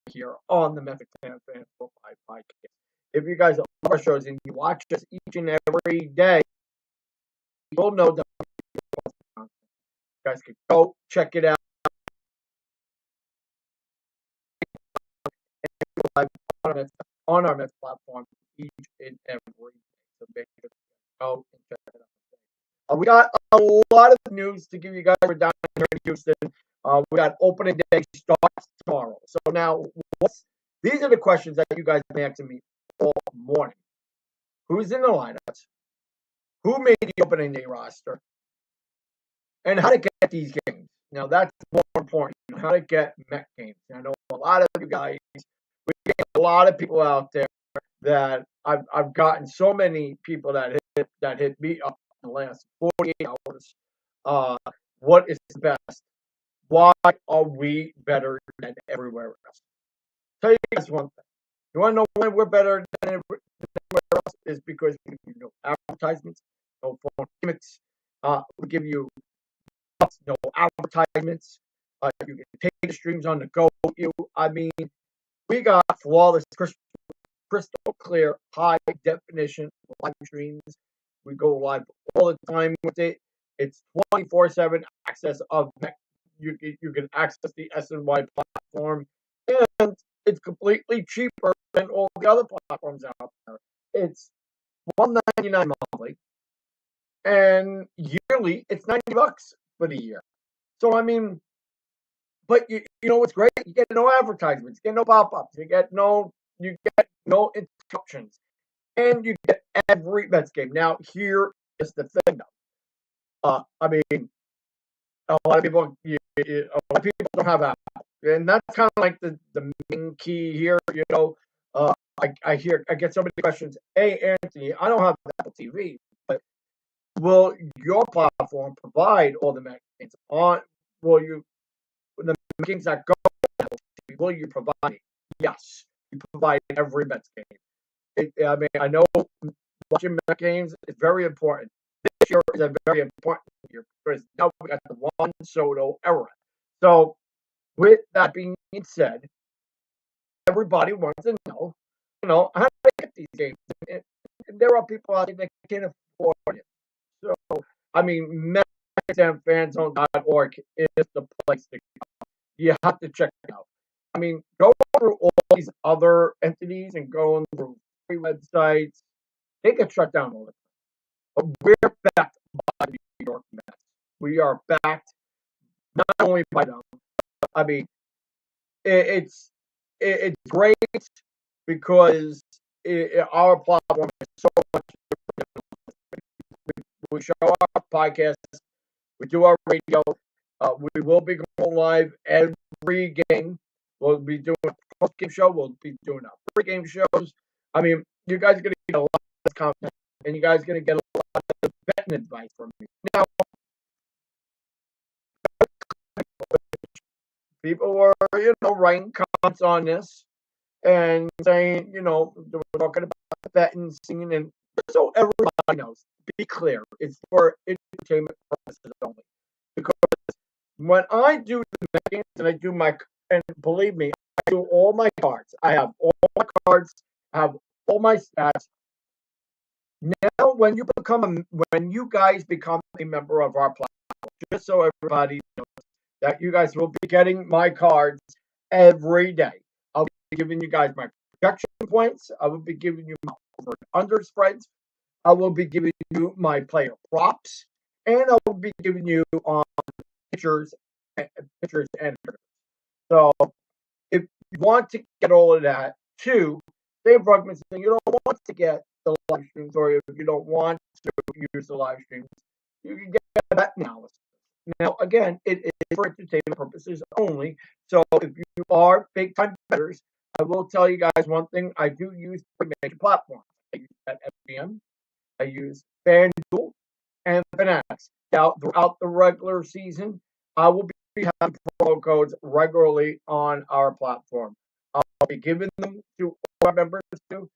here on the MetsXMFanZone podcast. If you guys love our shows and you watch us each and every day, you'll know that you guys can go check it out live on our Mets platform each and every day. So make sure to go and check it out. We got a lot of news to give you guys. We're down here in Houston. We got opening day starts tomorrow. So now, these are the questions that you guys have been asking me all morning. Who's in the lineups? Who made the opening day roster? And how to get these games. Now, that's more important. How to get Met games. I know a lot of you guys, we get a lot of people out there that I've gotten so many people that hit me up in the last 48 hours. What is the best? Why are we better than everywhere else? Tell you guys one thing. You want to know why we're better than everywhere else? Is because we give you no advertisements, no phone gimmicks. We give you no advertisements. You can take the streams on the go. I mean, we got flawless, crystal clear, high definition live streams. We go live all the time with it. It's 24/7 access of you can access the SNY platform, and it's completely cheaper than all the other platforms out there. It's $199 monthly, and yearly it's $90 for the year. So I mean, but you know what's great? You get no advertisements, you get no pop-ups, you get no interruptions, and you get every Mets game. Now here is the thing, though. I mean, a lot of people don't have Apple, and that's kind of like the main key here. I get so many questions. Hey, Anthony, I don't have Apple TV, but will your platform provide all the Met games on? Will you the games that go on Apple TV? Will you provide it? Yes, you provide every Mets game. I mean, I know watching Met games is very important. This year is a very important year because now we got the Juan Soto era. So, with that being said, everybody wants to know, how to get these games. And there are people out there that can't afford it. So, I mean, MetsXMFanZone.org is the place to go. You have to check it out. I mean, go through all these other entities and going through free websites. They get shut down all the time. But we're backed by the New York Mets. We are backed not only by them. I mean, it's great because our platform is so much different. We show our podcasts, we do our radio. We will be going live every game. We'll be doing a post-game show. We'll be doing our pre-game shows. I mean, you guys are going to get a lot of content, and you guys are going to get a lot of betting advice from me. Now, people were, writing comments on this and saying, we're talking about betting, singing, and so everybody knows. Be clear, it's for entertainment purposes only. Because when I do the games and believe me, I do all my cards. I have all my cards. I have all my stats. Now, when you guys become a member of our platform, just so everybody knows that you guys will be getting my cards every day. I'll be giving you guys my projection points. I will be giving you my over and under spreads. I will be giving you my player props, and I will be giving you on pitchers and hitters. So, if you want to get all of that, too, Dave Brugman saying you don't want to get the live streams, or if you don't want to use the live streams, you can get that analysis. Now, again, it is for entertainment purposes only. So, if you are big time bettors, I will tell you guys one thing. I do use three major platforms. I use FBM, I use FanDuel, and Fanatics. Now, throughout the regular season, I will be having promo codes regularly on our platform. I'll be giving them to all our members too.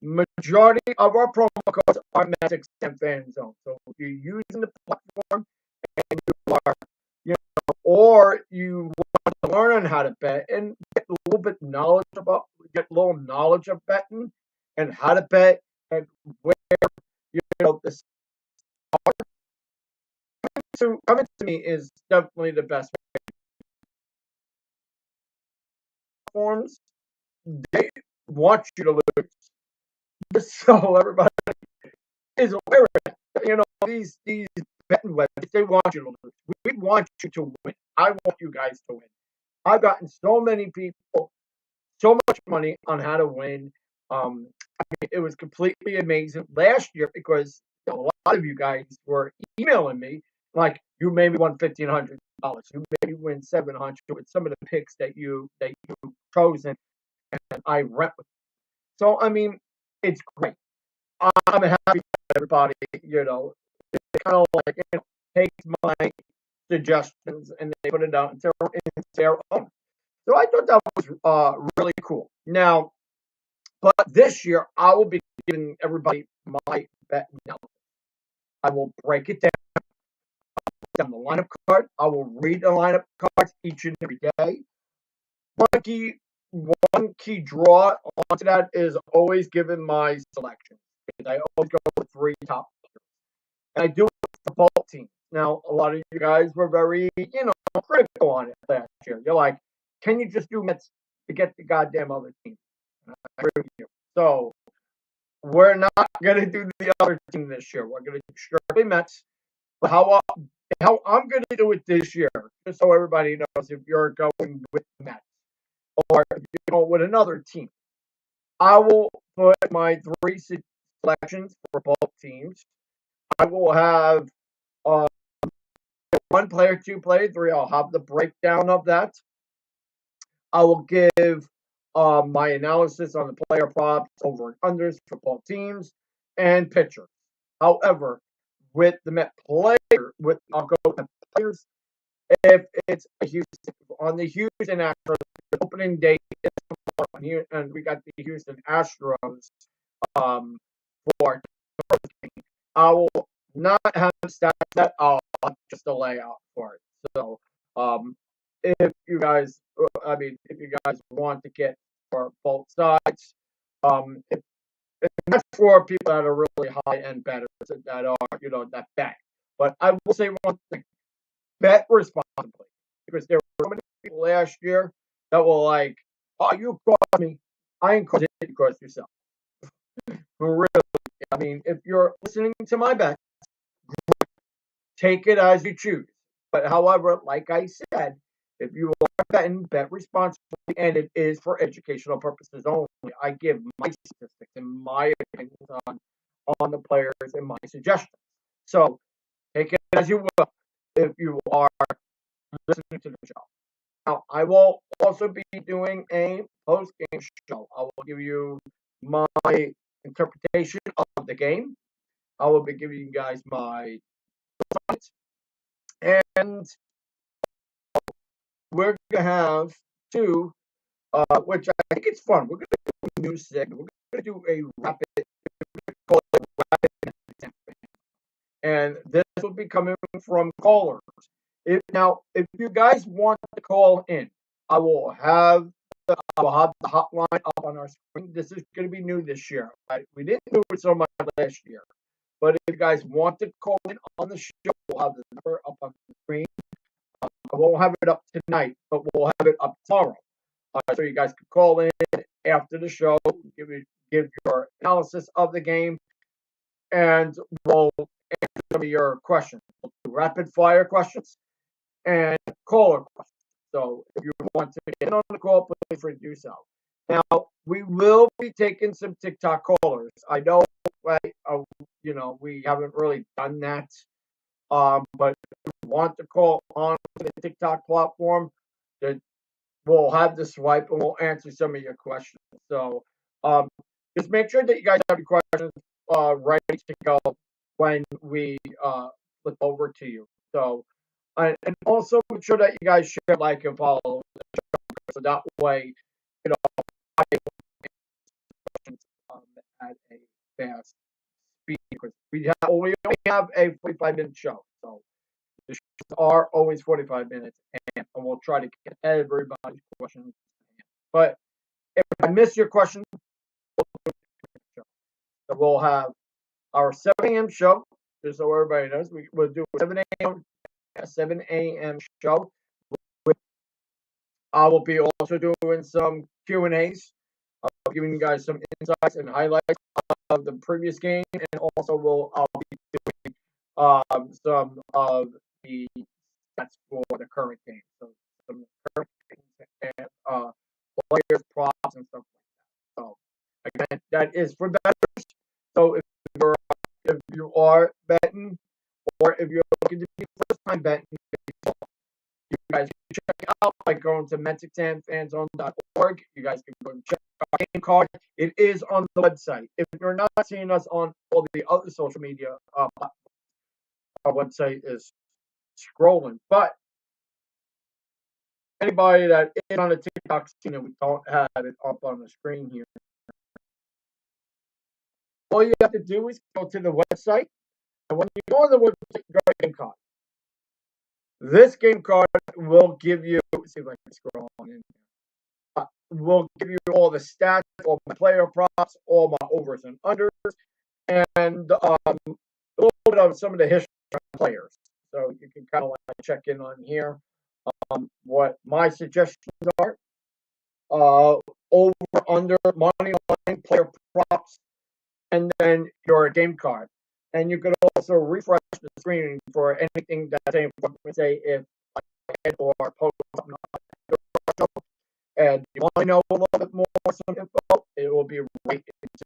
Majority of our promo codes are MetsXMFanZone. So if you're using the platform and you are or you want to learn on how to bet and get a little bit knowledge about get a little knowledge of betting and how to bet and where this coming to me is definitely the best platforms. They want you to lose, so everybody is aware of that. These betting websites, they want you to lose. We want you to win. I want you guys to win. I've gotten so many people so much money on how to win. It was completely amazing last year because a lot of you guys were emailing me like, you made me won $1,500. You made me win 700 with some of the picks that you chose and I rent with. So I mean, it's great. I'm happy that everybody, kind of like takes my suggestions and they put it out into their own. So I thought that was really cool. Now, but this year I will be giving everybody my bet analysis. I will break it down the lineup card. I will read the lineup cards each and every day. One key, one key draw onto that is always given my selection. I always go with three top players, and I do it for both teams. Now, a lot of you guys were very, critical on it last year. You're like, can you just do Mets to get the goddamn other team? And I agree with you. So we're not gonna do the other team this year. We're gonna do strictly Mets. But how I'm gonna do it this year, just so everybody knows, if you're going with the Mets or if you're going with another team, I will put my three selections for both teams. I will have uh, one player, two player, three. I'll have the breakdown of that. I will give my analysis on the player props, over and unders for both teams, and pitchers. However, with the Met player, I'll go with the players. If it's a Houston on the Houston Astros, the opening day is tomorrow, and we got the Houston Astros for I will not have stats that I'll just a layout for it. So if you guys, if you guys want to get for both sides, that's for people that are really high end bettors that are, that bet. But I will say one thing: bet responsibly, because there were so many people last year that were like, "Oh, you cost me." I ain't cost you, cost yourself. For real. If you're listening to my bet, take it as you choose. But however, like I said, if you are betting, bet responsibly, and it is for educational purposes only. I give my statistics and my opinions on the players and my suggestions. So take it as you will if you are listening to the show. Now, I will also be doing a post-game show. I will give you my interpretation of the game. I will be giving you guys my thoughts, and we're gonna have two, which I think it's fun. We're gonna do a new segment. We're gonna do a rapid, call it rapid, and this will be coming from callers. If you guys want to call in, I will have the hotline up on our screen. This is going to be new this year. We didn't do it so much last year, but if you guys want to call in on the show, we'll have the number up on the screen. I won't have it up tonight, but we'll have it up tomorrow. So you guys can call in after the show, give your analysis of the game, and we'll answer some of your questions. We'll do rapid fire questions and caller questions. So if you want to get on the call, please free to do so. Now, we will be taking some TikTok callers. I know, we haven't really done that. But if you want to call on the TikTok platform, that we'll have the swipe and we'll answer some of your questions. So just make sure that you guys have your questions ready to go when we flip over to you. So and also make sure that you guys share, like, and follow the show, so that way, I can questions at a fast speed, because we only have a 45-minute show. So the are always 45 minutes, and we'll try to get everybody's questions. But if I miss your question, so we'll have our 7 a.m. show, just so everybody knows. We'll do a 7 a.m. show. I will be also doing some Q&As, giving you guys some insights and highlights of the previous game, and also I'll be doing some of the stats for the current game. So some current things and players, props, and stuff like that. So again, that is for bettors. So if you are betting, or if you're looking to be first time betting, you guys can check out by going to MetsXMFanZone.org. You guys can go and check our game card. It is on the website. If you're not seeing us on all the other social media platforms, our website is scrolling. But anybody that is on the TikTok scene, and we don't have it up on the screen here, all you have to do is go to the website. And when you go on the website, go to game card. This game card will give you, let's see if I can scroll on in here. Will give you all the stats, all my player props, all my overs and unders, and a little bit of some of the history of players. So you can kind of like check in on here what my suggestions are. Over, under, money line, player props, and then your game card. And you could also refresh the screen for anything that's important. Say if I hit or post something on, and you want to know a little bit more some info, it will be right into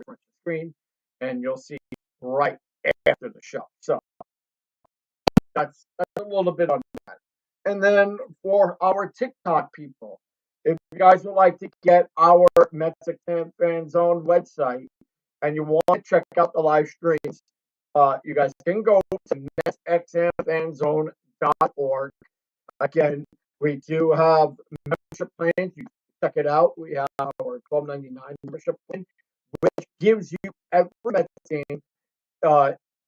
the screen, and you'll see right after the show. So that's a little bit on that. And then for our TikTok people, if you guys would like to get our MetsXMFanZone website and you want to check out the live streams, you guys can go to MetsXMFanZone.org. Again, we do have membership plans. You can check it out. We have our $12.99 membership plan, which gives you every Mets game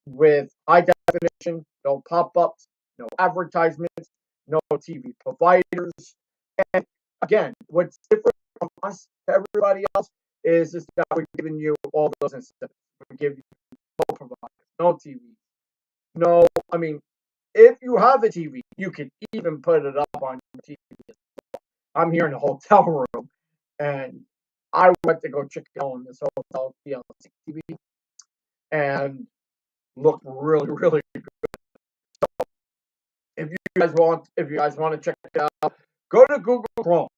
with high definition, no pop-ups, no advertisements, no TV providers. And again, what's different from us to everybody else is that we're giving you all those incentives. We give you no providers, no TV, no. I mean, if you have a TV, you can even put it up on your TV. I'm here in a hotel room, and I went to go check on this hotel TLC TV, and looked really, really good. So if you guys want to check it out, go to Google Chrome.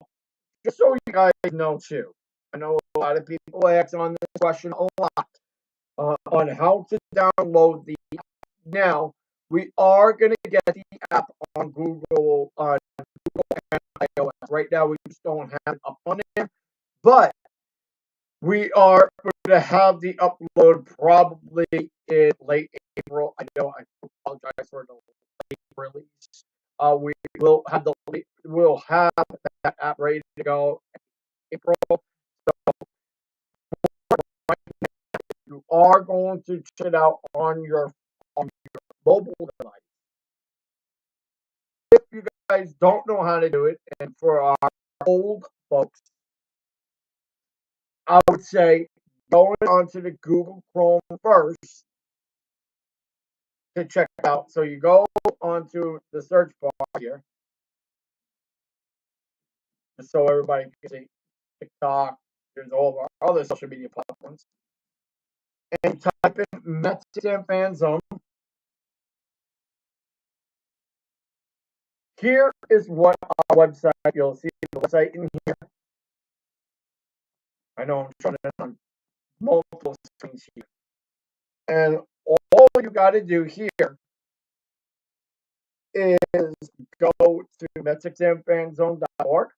Just so you guys know too. I know a lot of people ask on this question a lot on how to download the app. Now we are going to get the app on Google and iOS. Right now we just don't have it up on there, but we are going to have the upload probably in late April. I know I apologize for the late release. We will have that app ready to go in April. So you are going to check it out on your mobile device. If you guys don't know how to do it, and for our old folks, I would say going onto the Google Chrome first to check out. So you go onto the search bar here, just so everybody can see TikTok. There's all of our other social media platforms, and type in MetsXMFanZone. Here is what our website. You'll see the website in here. I know I'm showing it on multiple screens here, and all you got to do here is go to MetsXMFanZone.org.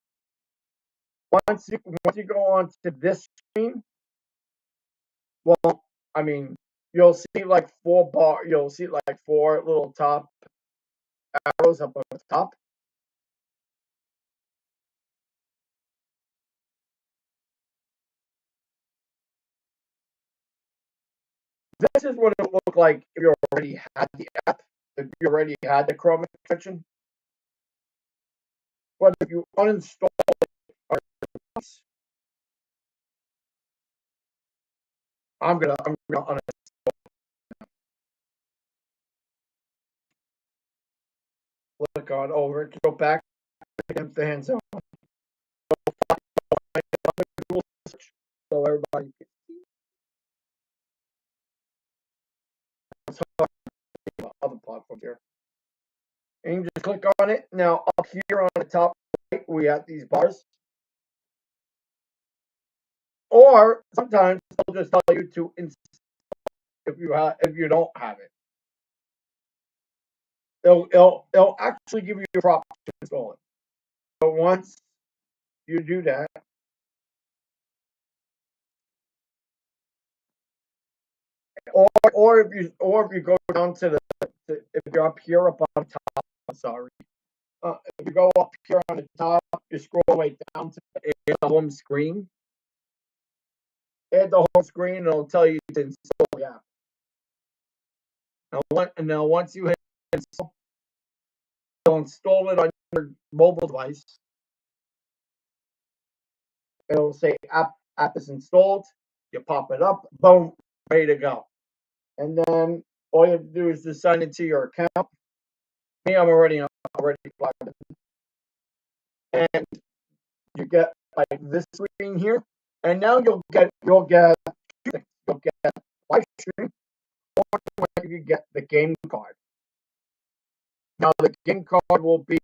Once you go on to this screen, well, I mean, you'll see like you'll see like four little top arrows up on the top. This this is what it would look like if you already had the app, if you already had the Chrome extension. But if you uninstall it, I'm gonna click on over to go back to fan zone. So everybody can talk about other platforms here. And you just click on it. Now up here on the top right, we have these bars. Or sometimes they'll just tell you to install if you don't have it. It'll actually give you a prompt to install it. But once you do that, or if you go down to if you're up here up on top, I'm sorry. If you go up here on the top, you scroll way down to the home screen. At the home screen, it'll tell you to install the app. Now once you hit install, you'll install it on your mobile device. It'll say app is installed. You pop it up, boom, ready to go. And then all you have to do is just sign into your account. Me, I'm already logged in. And you get like this screen here. And now you'll get live stream, or you get the game card. Now the game card will be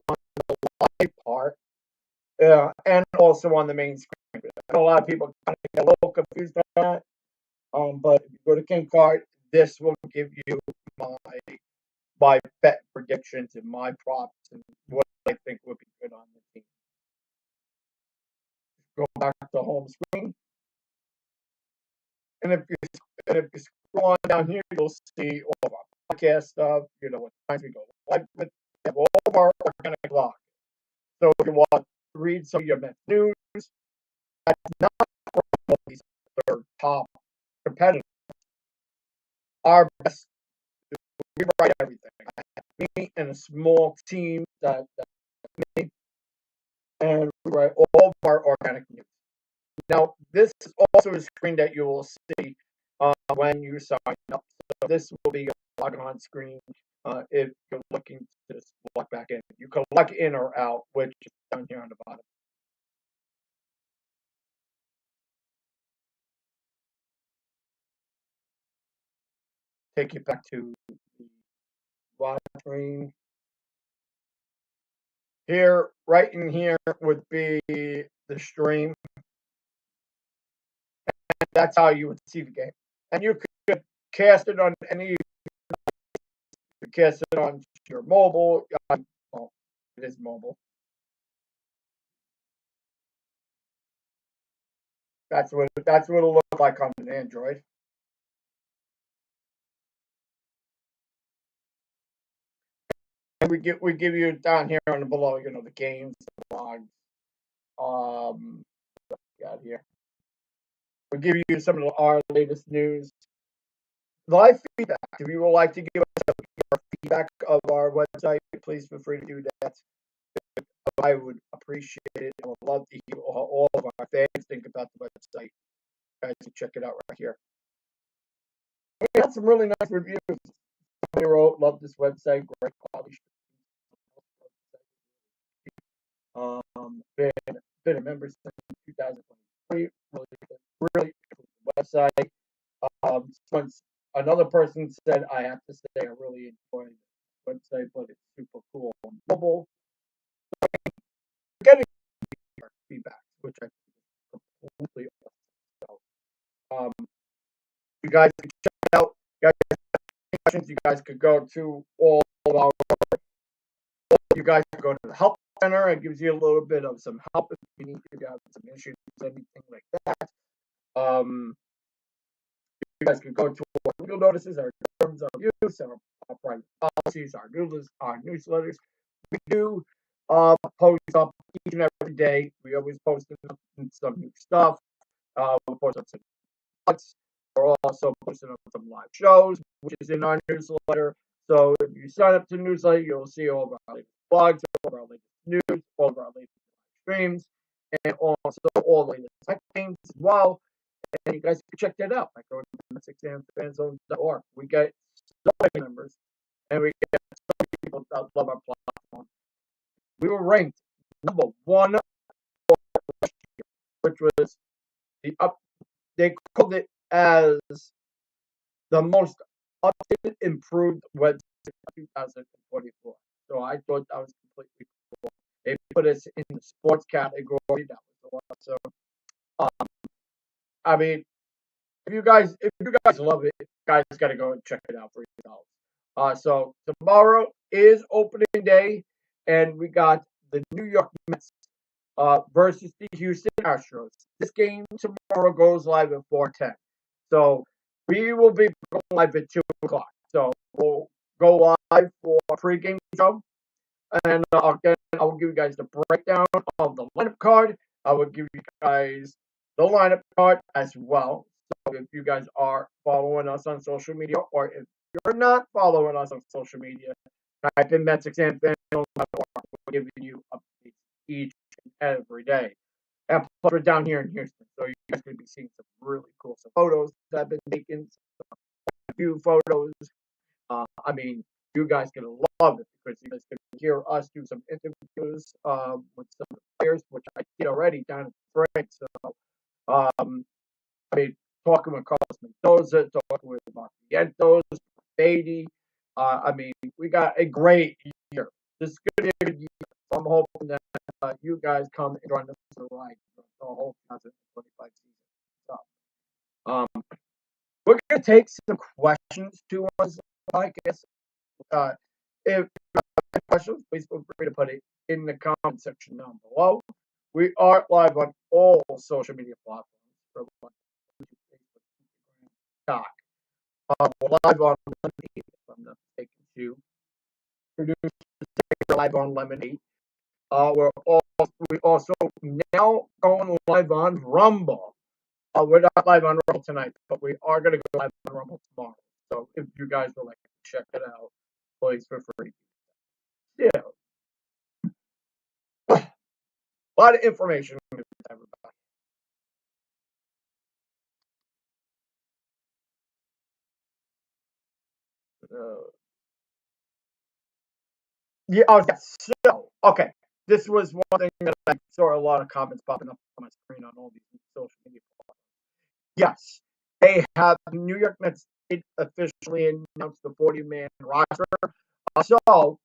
on the live part, and also on the main screen. I know a lot of people kind of get a little confused on that. But if you go to game card, this will give you my bet predictions and my props and what I think would be good on the team. Go back to home screen, and if you scroll on down here, you'll see all of our podcast stuff. You know what times we go live with. We have all of our organic blog. So if you want to read some of your Mets news, that's not from these other top competitors. Our best, we write everything. Me and a small team that me, and we write all of our organic news. Now, this is also a screen that you will see when you sign up. So this will be a log on screen if you're looking to just log back in. You can log in or out, which is down here on the bottom. Take you back to the live screen. Here, right in here would be the stream. And that's how you would see the game. And you could cast it on any. You could cast it on your mobile. Well, it is mobile. That's what it'll look like on an Android. And we give you down here on the below, you know, the games, the blogs. Got here. We give you some of our latest news. Live feedback. If you would like to give us your feedback of our website, please feel free to do that. I would appreciate it. I would love to hear all of our fans think about the website. Guys, can check it out right here. We had some really nice reviews. Somebody wrote, "Love this website, great quality." Been a member since 2023. Really website. Once another person said, I have to say I really enjoy the website, but it's super cool on mobile. Getting feedback, which I think is completely awesome. So, you guys can check it out. You guys have questions, you guys could go to all of our. You guys can go to the help center. It gives you a little bit of some help if you need to have some issues, anything like that. You guys can go to our legal notices, our terms of use, our private policies, our newsletters. We do post up each and every day. We always post some new stuff. We post up some thoughts. we're also posting up some live shows, which is in our newsletter. So if you sign up to the newsletter, you'll see all of our latest blogs, all of our latest news, all of our latest streams, and also all the latest tech games as well. And you guys can check that out by going to MetsXMFanZone.org. We get so many members, and we get so many people that love our platform. We were ranked #1, which was the up. They called it as the most updated, improved website of 2024. So I thought that was completely cool. They put us in the sports category. That was awesome. I mean, if you guys love it, you guys got to go and check it out for yourselves. So tomorrow is opening day, and we got the New York Mets versus the Houston Astros. This game tomorrow goes live at 4:10. So we will be going live at 2 o'clock. So we'll go live for a pregame show, and I will give you guys the breakdown of the lineup card. I will give you guys the lineup card as well. So if you guys are following us on social media, or if you're not following us on social media, type in MetsXMFanZone. We're giving you updates each and every day. And plus, we're down here in Houston, so you guys are going to be seeing some really cool photos that have been taken. A few photos. I mean, you guys are going to love it because you guys can hear us do some interviews with some of the players, which I did already down at the break. So, I mean, talking with Carlos Mendoza, talking with Mark Vientos, Beatty. I mean, we got a great year. This is going to be a good year. So I'm hoping that you guys come and join us for the ride the whole 2025 season. So, we're going to take some questions to us, I guess. If you have questions, please feel free to put it in the comment section down below. We are live on all social media platforms. Doc. We're live on Lemonade, if I'm not mistaken, too. Producers live on Lemonade. We also now going live on Rumble. We're not live on Rumble tonight, but we are going to go live on Rumble tomorrow. So if you guys would like to check it out, please feel free. Yeah. A lot of information for everybody. Yeah. Oh, yes. So, okay. This was one thing that I saw a lot of comments popping up on my screen on all these social media platforms. Yes, they have New York Mets officially announced the 40-man roster. So,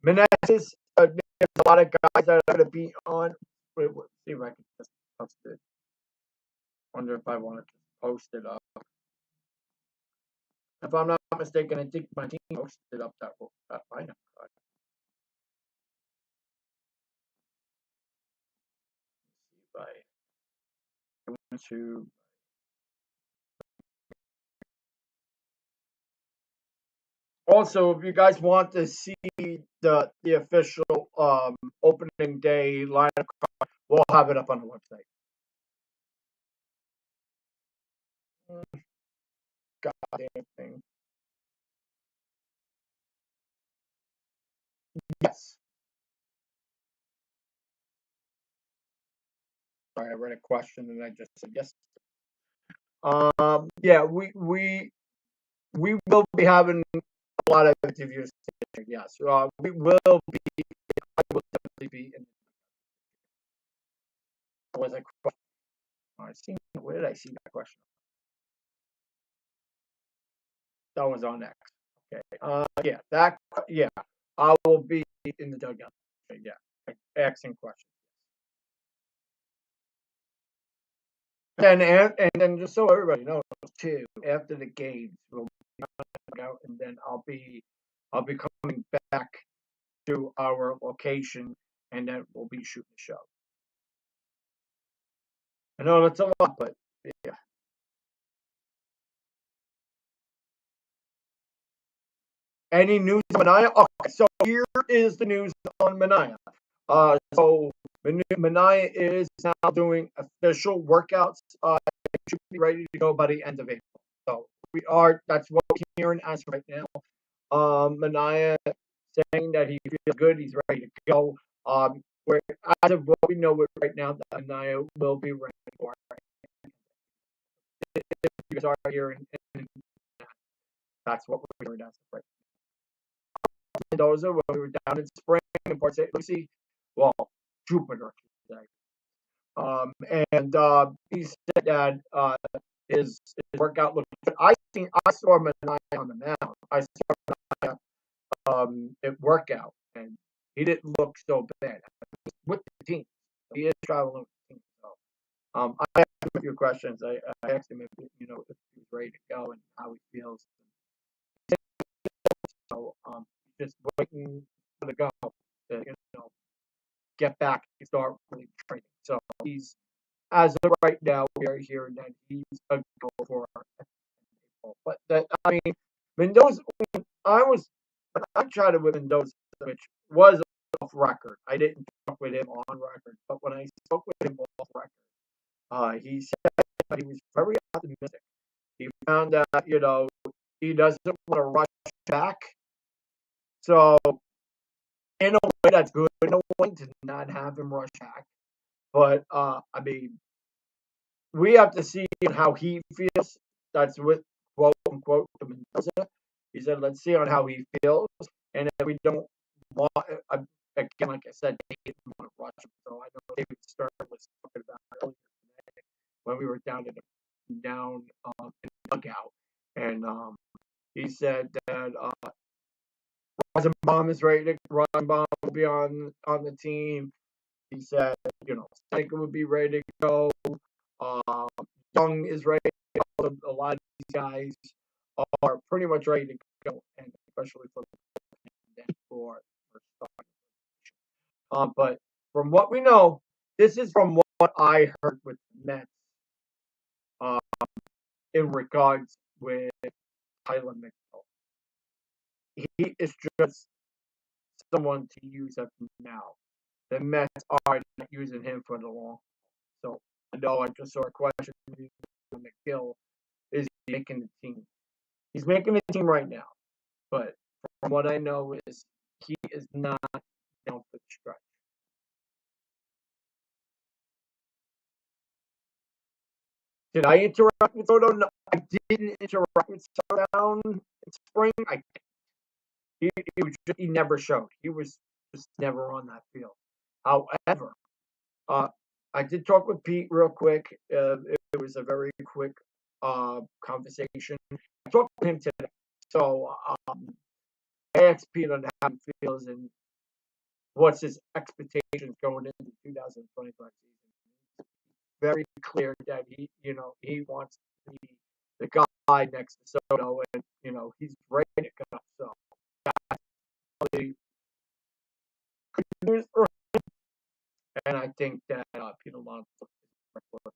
Meneses, there's a lot of guys that are going to be on. Wait, see if I can just post it. Wonder if I want to post it up. If I'm not mistaken, I think my team posted up that lineup card. If I go into also, if you guys want to see the official opening day lineup card, we'll have it up on the website. Goddamn thing. Yes. Sorry, I read a question and I just said yes. Yeah, we will be having a lot of interviews. Yes, we will be. I will definitely be in. Was a question? I seen. Where did I see that question? That was on X. Okay. Yeah, that. Yeah, I will be in the dugout. Okay, yeah, asking questions. And then just so everybody knows too, after the games, we'll be out, and then I'll be coming back to our location, and then we'll be shooting the show. I know that's a lot, but yeah. Any news on Mania? Okay, so here is the news on Mania. So Mania is now doing official workouts should be ready to go by the end of April. So that's what we're hearing as of right now. Mania saying that he feels good, he's ready to go. As of what we know right now, that Mania will be ready for it. You guys are here, and that's what we're hearing as of right now. Mendoza, when we were down in spring in Port St. Lucie, well, Jupiter, I should say. And he said that his workout looked good. I saw Mania on the mound. I saw Mania at workout, and he didn't look so bad with the team. He is traveling with the team. So I asked him a few questions. I asked him if if he was ready to go and how he feels. So just waiting for the go to get back and start really training. So he's as of right now, we are hearing that he's a go for April. But that I mean, Mendoza. When I chatted with Mendoza, which was off record. I didn't talk with him on record, but when I spoke with him off record, he said that he was very optimistic. He found that he doesn't want to rush back. So in a way, that's good. In a way, to not have him rush back. But I mean, we have to see how he feels. That's with quote unquote the Mendoza. He said, "Let's see on how he feels, and if we don't want again, like I said, they didn't want to rush him." So I know David Stern was talking about earlier today when we were down in the dugout, and he said that Rosenbaum is ready. Rosenbaum will be on the team. He said, Seneca would be ready to go. Uh, Young is ready. A lot of these guys are pretty much ready to go, and especially for starting. But from what we know, this is from what I heard with the Mets uh, in regards with Tyler McGill. He is just someone to use up now. The Mets are not using him for the long. So I know I just saw a question from McGill is he making the team. He's making the team right now, but from what I know is he is not down for the stretch. Did I interact with Soto? No, I didn't interact with Soto down in spring. He never showed. He was just never on that field. However, uh, I did talk with Pete real quick. It was a very quick conversation. I talked to him today. So I asked Pete on how he feels and what's his expectations going into 2025 season. Very clear that he wants to be the guy next to Soto, and he's ready to go. So that's really good news for him, and I think that Pete Alonso is for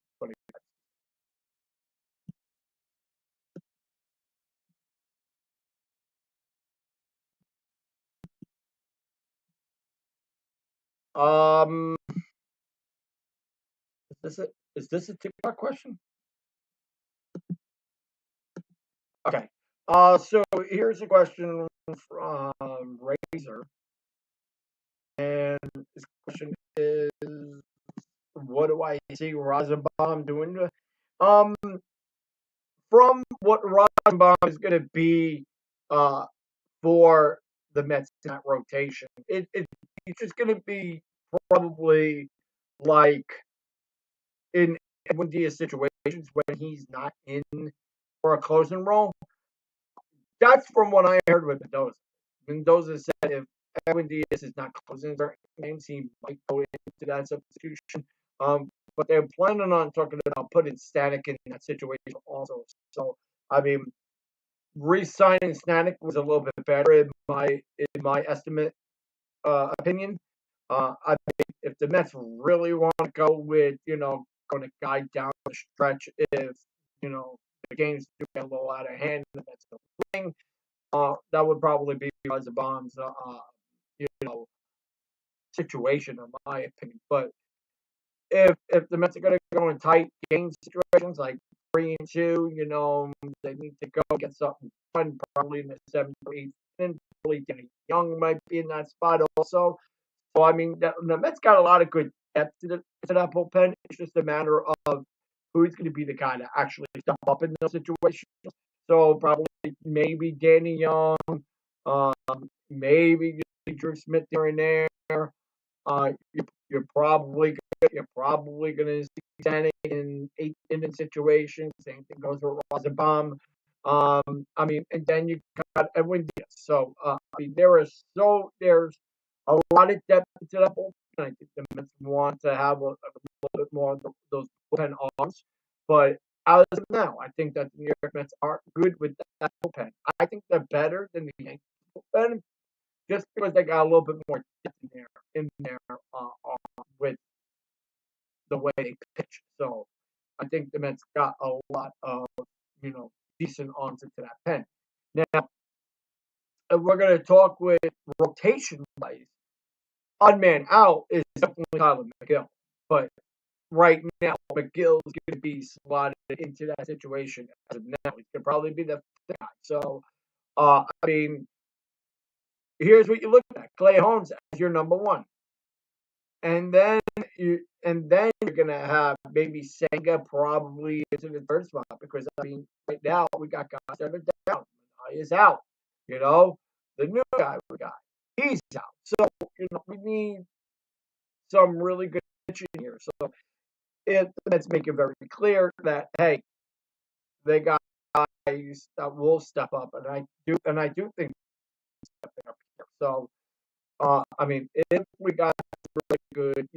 is this a TikTok question? Okay. So here's a question from Razor, and this question is, what do I see Rosenbaum doing? Um, from what Rosenbaum is going to be for the Mets in that rotation, it's just going to be probably like in Edwin Diaz situations when he's not in for a closing role. That's from what I heard with Mendoza. Mendoza said if Edwin Diaz is not closing certain games, he might go into that substitution. But they're planning on talking about putting Stanek in that situation also. So I mean, re-signing Stanek was a little bit better in my estimate opinion. I mean, if the Mets really want to go with going to guide down the stretch, if the games do get a little out of hand, the Mets don't win, that would probably be Rosenbaum's you know situation, in my opinion. But if the Mets are going to go in tight game situations like 3-2, they need to go get something done probably in the seventh or eighth inning. Probably Danny Young might be in that spot also. So I mean, the Mets got a lot of good depth to that bullpen. It's just a matter of who's going to be the guy to actually step up in those situations. So probably maybe Danny Young, um, maybe Drew Smith here and there. You're probably gonna see Danny in eight inning situations. Same thing goes with Rosenbaum. I mean, and then you got Edwin Diaz. So I mean, there's a lot of depth to that bullpen. I think the Mets want to have a little bit more of those bullpen arms, but as of now, I think that the New York Mets are good with that bullpen. I think they're better than the Yankees bullpen just because they got a little bit more depth in there with the way they pitch. So I think the Mets got a lot of decent arms into that pen. Now, if we're going to talk with rotation wise, odd man out is definitely Tyler McGill, but right now McGill's going to be slotted into that situation as of now. He's going to probably be the guy. So I mean, here's what you look at: Clay Holmes as your number one. And then you're gonna have maybe Senga probably into the third spot because I mean right now we got guys that are down. He is out. You know, the new guy we got, he's out. So we need some really good pitching here. So let's make it very clear that hey, they got guys that will step up, and I do think stepping up here. So I mean, if we got really good,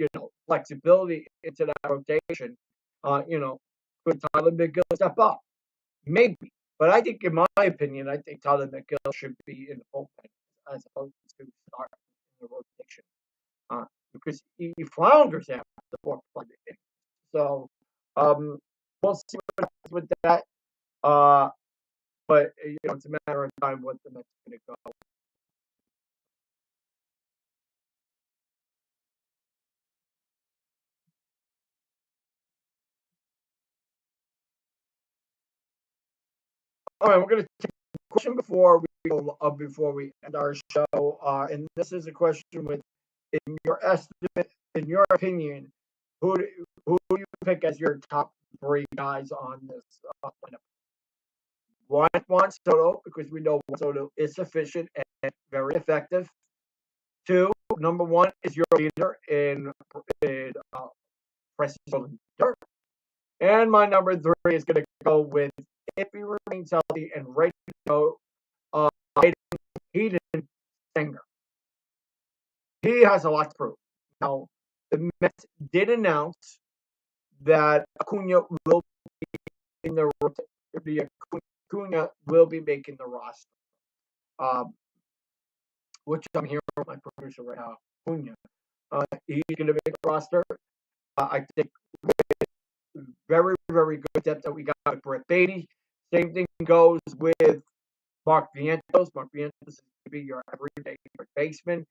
flexibility into that rotation, could Tyler McGill step up? Maybe. But I think, in my opinion, I think Tyler McGill should be in the bullpen as opposed to start in the rotation because he flounders after the fourth play. So um, we'll see what happens with that. Uh, but it's a matter of time what the Mets going to go. All right, we're going to take a question before we end our show, and this is a question with, in your estimate, in your opinion, who do you pick as your top three guys on this lineup? Juan Soto, because we know Juan Soto is efficient and very effective. Two, number one is your leader in Francisco Lindor. And my number three is going to go with, if he remains healthy and ready to go, Hayden Singer. He has a lot to prove. Now, the Mets did announce that Acuna will be in the Acuna will be making the roster, um, which I'm hearing from my producer right now. Acuna, he's going to make the roster. I think very, very good depth that we got with Brett Beatty. Same thing goes with Mark Vientos. Mark Vientos is going to be your everyday baseman.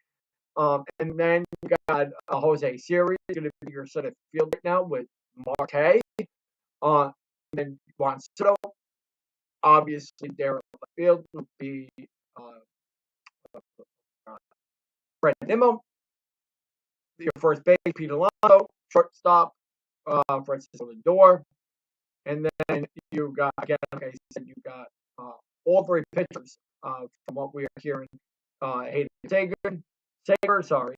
And then you got Jose Siri, going to be your center field right now with Marte. And then Juan Soto, obviously, there in the field would be Fred Nimmo. Your first base, Pete Alonso. Shortstop, Francisco Lindor. And then you got, again, like I said, you got all three pitchers from what we are hearing. Hayden Sager, sorry,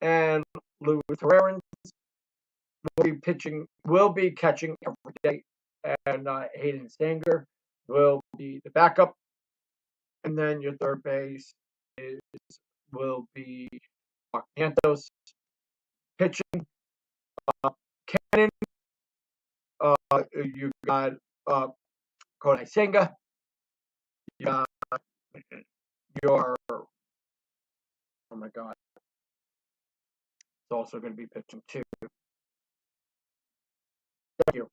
and Luis Herrera will be catching every day, and Hayden Stanger will be the backup, and then your third base will be Mark Santos pitching. Cannon, you got Kodai Senga, you got your, oh my God, it's also going to be pitching too. Thank you.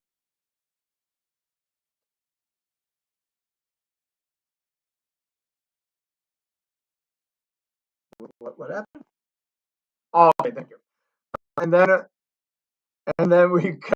What happened? Oh, okay, thank you. And then and then we